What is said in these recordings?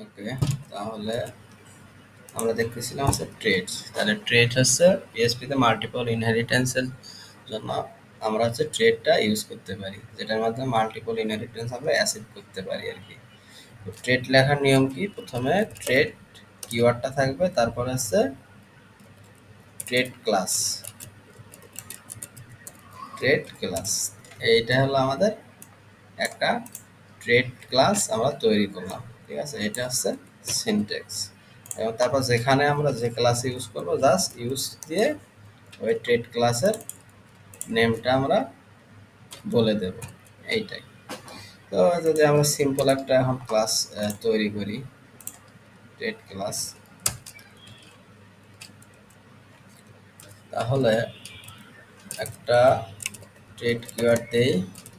ওকে, তাহলে আমরা দেখতেছিলাম হচ্ছে ট্রেডস। তাহলে ট্রেড হচ্ছে পিএসপিতে মাল্টিপল ইনহেরিটেন্সের জন্য আমরা হচ্ছে ট্রেডটা ইউজ করতে পারি, যেটার মাধ্যমে মাল্টিপল ইনহেরিটেন্স আমরা অ্যাসিভ করতে পারি আর কি। তো ট্রেড লেখার নিয়ম কি? প্রথমে ট্রেড কিওয়ার্ডটা থাকবে, তারপর হচ্ছে ট্রেড ক্লাস। ট্রেড ক্লাস এইটা হলো আমাদের একটা ট্রেড ক্লাস আমরা তৈরি করলাম, ঠিক আছে? এটা হচ্ছে সিনট্যাক্স। এবং তারপর যেখানে আমরা যে ক্লাস ইউজ করবো জাস্ট ইউজ দিয়ে ওই ট্রেড ক্লাসের নেমটা আমরা বলে দেব, এইটাই। তো যদি আমরা সিম্পল একটা এখন ক্লাস তৈরি করি, ট্রেড ক্লাস, তাহলে একটা ট্রেড কিওয়ার্ড দেই,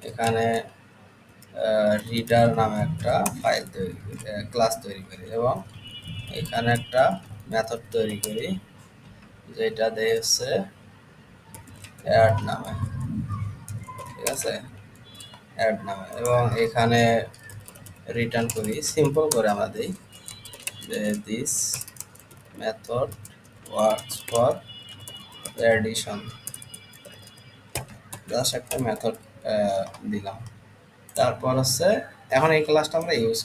এখানে রিডার নামে একটা ফাইল তৈরি করি, ক্লাস তৈরি করি, এবং এখানে একটা মেথড তৈরি করি যেটা দেয় হচ্ছে অ্যাড নামে, ঠিক আছে? অ্যাড নামে, এবং এখানে রিটার্ন করি সিম্পল করে আমরা দিই যে this method works for addition, just একটা মেথড দিলাম। তারপর হচ্ছে এখন এই ক্লাসটা আমরা ইউজ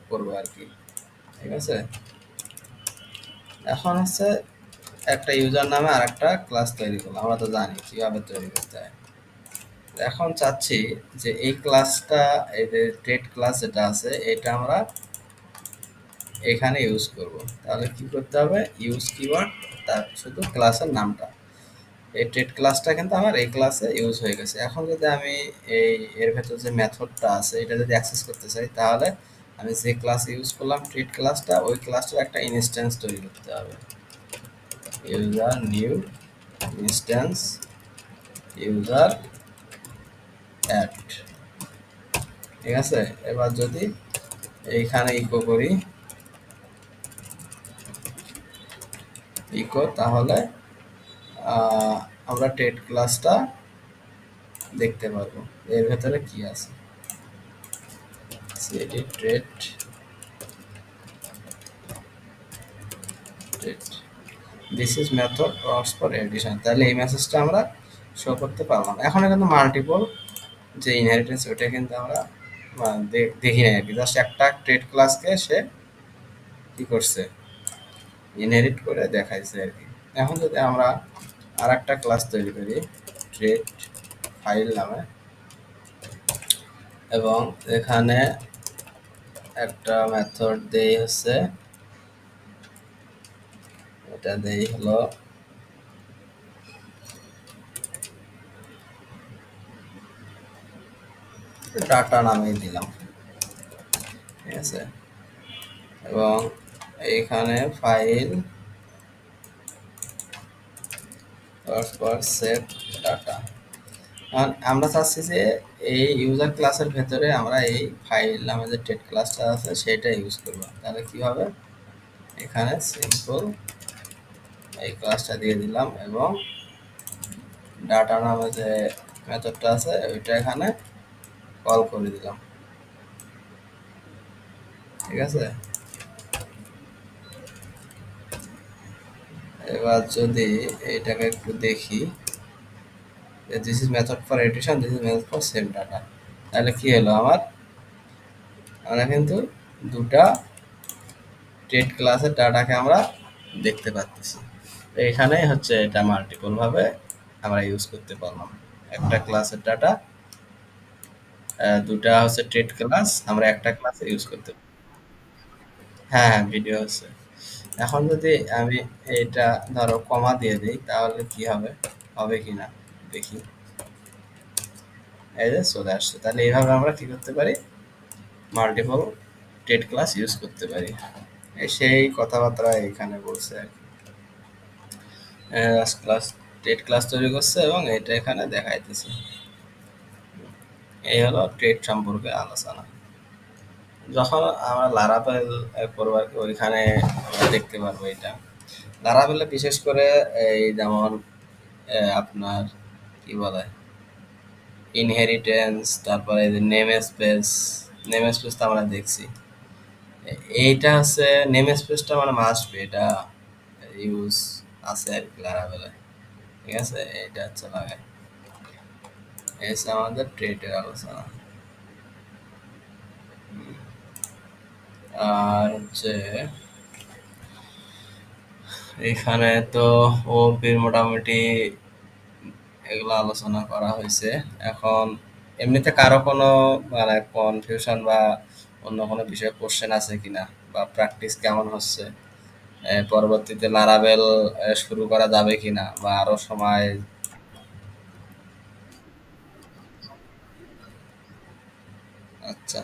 করবো আর কি, ঠিক আছে? এখন হচ্ছে একটা ইউজার নামে আর একটা ক্লাস তৈরি করলাম, আমরা তো জানি কিভাবে তৈরি করতে হয়। এখন চাচ্ছি যে এই ক্লাসটা, এই যে ট্রেড ক্লাস যেটা আছে এটা আমরা এখানে ইউজ করব। তাহলে কি করতে হবে? ইউজ কিওয়ার্ড, তার শুধু ক্লাসের নামটা। এই ট্রেড ক্লাসটা কিন্তু আমার এই ক্লাসে ইউজ হয়ে গেছে। এখন যদি আমি এই এর ভেতর যে মেথডটা আছে এটা যদি অ্যাক্সেস করতে চাই, তাহলে আমি যে ক্লাস ইউজ করলাম ট্রেড ক্লাসটা, ওই ক্লাসটার একটা ইনস্ট্যান্স তৈরি করতে হবে। User new instance user add, ঠিক আছে? এবার যদি এইখানে ইকো করি ইকো, তাহলে আমরা ট্রেড ক্লাসটা দেখতে পারবো এর ভেতরে কি আছে। CD trade trade this is method works for addition, তাহলে এই মেসেজটা আমরা শো করতে পারলাম। এখন কিন্তু মাল্টিপল যে ইনহেরিটেন্স ওটা কিন্তু আমরা দেখি নাই আর কি, জাস্ট একটা ট্রেড ক্লাসকে সে কি করছে, ইনহেরিট করে দেখাইছে আর কি। এখন যদি আমরা আর একটা ক্লাস তৈরি করি ট্রেড ফাইল নামে, এবং এখানে একটা মেথড দেই হচ্ছে, এটা দেই হলো ডাটা নামে দিলাম, ঠিক আছে? এবং এইখানে ফাইল তারপর সেভ ডাটা। আমরা চাচ্ছি যে এই ইউজার ক্লাসের ভেতরে আমরা এই ফাইল নামে যে ট্রেড ক্লাসটা আছে সেটা ইউজ করব। তাহলে কি হবে? এখানে সিম্পল এই ক্লাসটা দিয়ে দিলাম, এবং ডাটা নামে যে মেথডটা আছে ওইটা এখানে কল করে দিলাম, ঠিক আছে? এবার যদি এইটাকে একটু দেখি, this is method for addition, this is method for save data, তাহলে কি হলো আমার, আমরা কিন্তু দুটা ট্রেড ক্লাসের ডাটাকে আমরা দেখতে পাচ্ছি। এখানেই হচ্ছে এটা মাল্টিপল ভাবে আমরা ইউজ করতে পারলাম। একটা ক্লাসের ডাটা, দুটা হচ্ছে ট্রেড ক্লাস, আমরা একটা ক্লাসে ইউজ করতে পারি। হ্যাঁ হ্যাঁ, ভিডিও আছে। এখন যদি আমি এটা ধরো কমা দিয়ে দিই, তাহলে কি হবে, হবে কি না দেখি। এই যে চলে আসছে। তাহলে এইভাবে আমরা কি করতে পারি, মাল্টিপল ট্রেড ক্লাস ইউজ করতে পারি। সেই কথাবার্তা এখানে বলছে আর কি। ক্লাস ট্রেড ক্লাস তৈরি করছে এবং এটা এখানে দেখাইতেছে। এই হলো ট্রেড সম্পর্কে আলোচনা। যখন আমরা লারাভেল করবো আর কি, ওইখানে দেখতে পারবো এটা। লারাভেলে বিশেষ করে এই যেমন আপনার কি বলে ইনহেরিটেন্স, তারপরে নেম স্পেস, নেম স্পেস তো আমরা দেখছি। এইটা হচ্ছে নেম স্পেসটা মানে মাস্ট বি, এটা ইউজ আছে আর কি লারাবেলে। ঠিক আছে, এটা হচ্ছে লাগাই। এই হচ্ছে আমাদের ট্রেটের আলোচনা। আর হচ্ছে এখানে তো ওপির মোটামুটি এগুলো আলোচনা করা হয়েছে। এখন এমনিতে কারো কোনো মানে কনফিউশন বা অন্য কোনো বিষয়ে কোশ্চেন আছে কিনা, বা প্র্যাকটিস কেমন হচ্ছে, পরবর্তীতে লারাবেল শুরু করা যাবে কিনা, বা আরো সময়। আচ্ছা,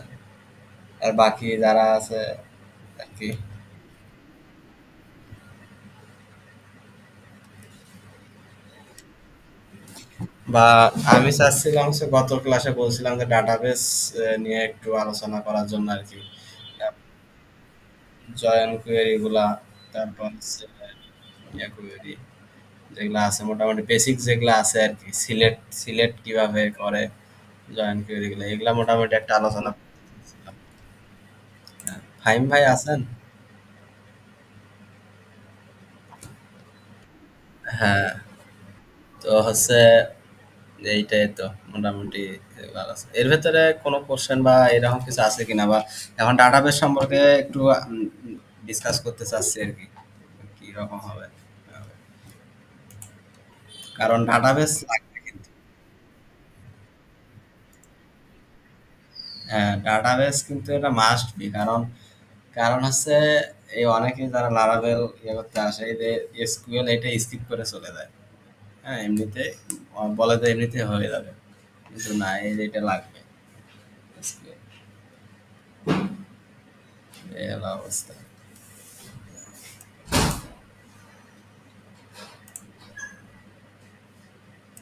আর বাকি যারা আছে আর কি। বা আমি চাচ্ছিলাম হচ্ছে গত ক্লাসে বলছিলাম যে ডাটাবেস নিয়ে একটু আলোচনা করার জন্য আর কি। জয়েন কোয়েরি গুলা, তারপর হচ্ছে ইয়া কোয়েরি যেগুলো আছে, মোটামুটি বেসিক যেগুলো আছে আর কি, সিলেক্ট সিলেক্ট কিভাবে করে জয়েন কোয়েরি গুলো, এগুলা মোটামুটি একটা আলোচনা করছিলাম। ফাহিম ভাই আছেন? হ্যাঁ। তো হচ্ছে এইটাই তো মোটামুটি ভালো আছে। এর ভেতরে কোনো কোশ্চেন বা এরকম কিছু আছে কিনা, বা এখন ডাটাবেস সম্পর্কে একটু ডিসকাস করতে চাচ্ছি আর কি, কি রকম হবে। কারণ ডাটাবেস লাগবে কিন্তু। হ্যাঁ, ডাটাবেস কিন্তু এটা মাস্ট বি। কারণ কারণ হচ্ছে এই অনেকে যারা লারাভেল ইয়ে করতে আসে, এই যে এসকিউএল এটা স্কিপ করে চলে যায়। হ্যাঁ, এমনিতে বলে তো এমনিতে হয়ে যাবে, কিন্তু না, এই যে এটা লাগবে SQL। এই হলো অবস্থা।